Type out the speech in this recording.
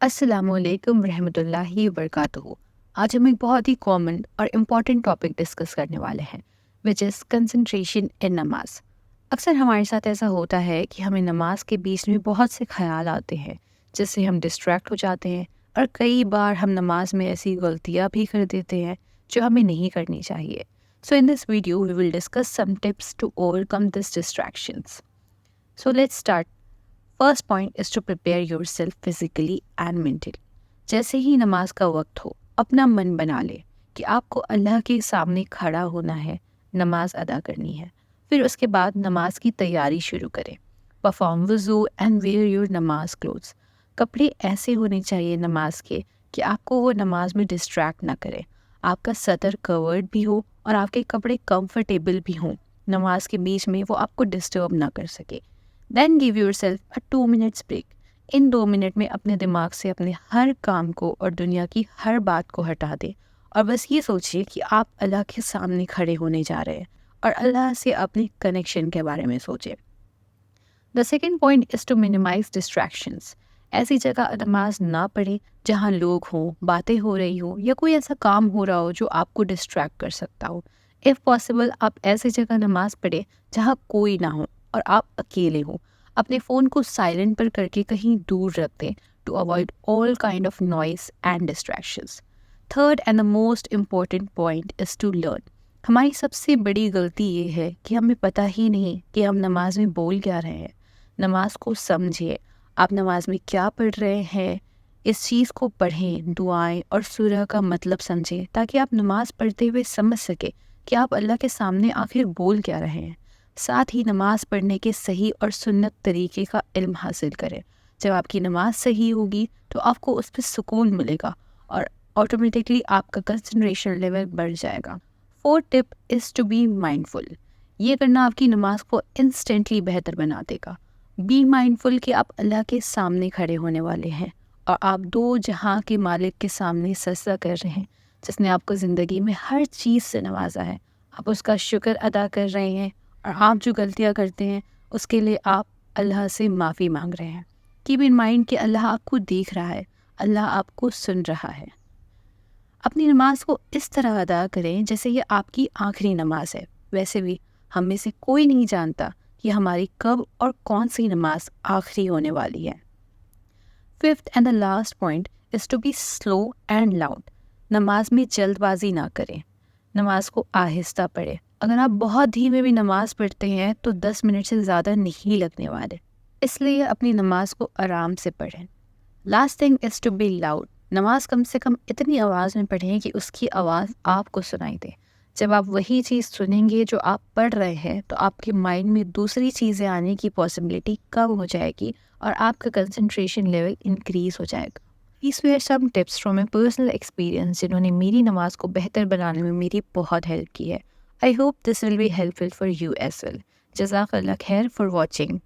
السلام علیکم ورحمۃ اللہ وبرکاتہ۔ آج ہم ایک بہت ہی کامن اور امپورٹنٹ ٹاپک ڈسکس کرنے والے ہیں وچ از کنسنٹریشن ان نماز۔ اکثر ہمارے ساتھ ایسا ہوتا ہے کہ ہمیں نماز کے بیچ میں بہت سے خیال آتے ہیں جس سے ہم ڈسٹریکٹ ہو جاتے ہیں، اور کئی بار ہم نماز میں ایسی غلطیاں بھی کر دیتے ہیں جو ہمیں نہیں کرنی چاہیے۔ So in this video we will discuss some tips to overcome this distractions. So let's start. First point is to prepare yourself physically and mentally. جیسے ہی نماز کا وقت ہو اپنا من بنا لے کہ آپ کو اللہ کے سامنے کھڑا ہونا ہے، نماز ادا کرنی ہے۔ پھر اس کے بعد نماز کی تیاری شروع کریں۔ پرفارم وضو اینڈ ویئر یور نماز کلوتھس۔ کپڑے ایسے ہونے چاہیے نماز کے کہ آپ کو وہ نماز میں ڈسٹریکٹ نہ کرے، آپ کا سطر کورڈ بھی ہو اور آپ کے کپڑے کمفرٹیبل بھی ہوں، نماز کے بیچ میں وہ آپ کو ڈسٹرب نہ کر سکے۔ Then give your self 2 minutes break. ان 2 منٹ میں اپنے دماغ سے اپنے ہر کام کو اور دنیا کی ہر بات کو ہٹا دیں، اور بس یہ سوچیے کہ آپ اللہ کے سامنے کھڑے ہونے جا رہے ہیں اور اللہ سے اپنی کنیکشن کے بارے میں سوچیں۔ The second point is to minimize distractions. ایسی جگہ نماز نہ پڑھیں جہاں لوگ ہوں، باتیں ہو رہی ہوں، یا کوئی ایسا کام ہو رہا ہو جو آپ کو ڈسٹریکٹ کر سکتا ہو۔ اف پاسبل آپ ایسی جگہ نماز پڑھیں جہاں کوئی نہ ہو اور آپ اکیلے ہوں۔ اپنے فون کو سائلنٹ پر کر کے کہیں دور رکھ دیں to avoid all kind of noise and distractions. Third and the most important point is to learn. ہماری سب سے بڑی غلطی یہ ہے کہ ہمیں پتہ ہی نہیں کہ ہم نماز میں بول کیا رہے ہیں۔ نماز کو سمجھیے، آپ نماز میں کیا پڑھ رہے ہیں، اس چیز کو پڑھیں، دعائیں اور سورہ کا مطلب سمجھیں تاکہ آپ نماز پڑھتے ہوئے سمجھ سکیں کہ آپ اللہ کے سامنے آخر بول کیا رہے ہیں۔ ساتھ ہی نماز پڑھنے کے صحیح اور سنت طریقے کا علم حاصل کریں۔ جب آپ کی نماز صحیح ہوگی تو آپ کو اس پہ سکون ملے گا اور آٹومیٹکلی آپ کا کنسنٹریشن لیول بڑھ جائے گا۔ Fourth tip is to be mindful. یہ کرنا آپ کی نماز کو انسٹنٹلی بہتر بنا دے گا۔ بی مائنڈفل کہ آپ اللہ کے سامنے کھڑے ہونے والے ہیں اور آپ دو جہاں کے مالک کے سامنے سجدہ کر رہے ہیں، جس نے آپ کو زندگی میں ہر چیز سے نوازا ہے۔ آپ اس کا شکر ادا کر رہے ہیں، اور آپ جو غلطیاں کرتے ہیں اس کے لیے آپ اللہ سے معافی مانگ رہے ہیں۔ کیپ ان مائنڈ کہ اللہ آپ کو دیکھ رہا ہے، اللہ آپ کو سن رہا ہے۔ اپنی نماز کو اس طرح ادا کریں جیسے یہ آپ کی آخری نماز ہے۔ ویسے بھی ہم میں سے کوئی نہیں جانتا کہ ہماری کب اور کون سی نماز آخری ہونے والی ہے۔ Fifth and the last point is to be slow and loud. نماز میں جلد بازی نہ کریں، نماز کو آہستہ پڑھیں۔ اگر آپ بہت دھیمے بھی نماز پڑھتے ہیں تو 10 منٹ سے زیادہ نہیں لگنے والے، اس لیے اپنی نماز کو آرام سے پڑھیں۔ Last thing is to be loud. نماز کم سے کم اتنی آواز میں پڑھیں کہ اس کی آواز آپ کو سنائی دے۔ جب آپ وہی چیز سنیں گے جو آپ پڑھ رہے ہیں تو آپ کے مائنڈ میں دوسری چیزیں آنے کی پاسبلٹی کم ہو جائے گی اور آپ کا کنسنٹریشن لیول انکریز ہو جائے گا۔ These were some tips from my personal experience جنہوں نے میری نماز کو بہتر بنانے میں میری بہت ہیلپ کی ہے۔ I hope this will be helpful for you as well. جزاک اللہ خیر for watching.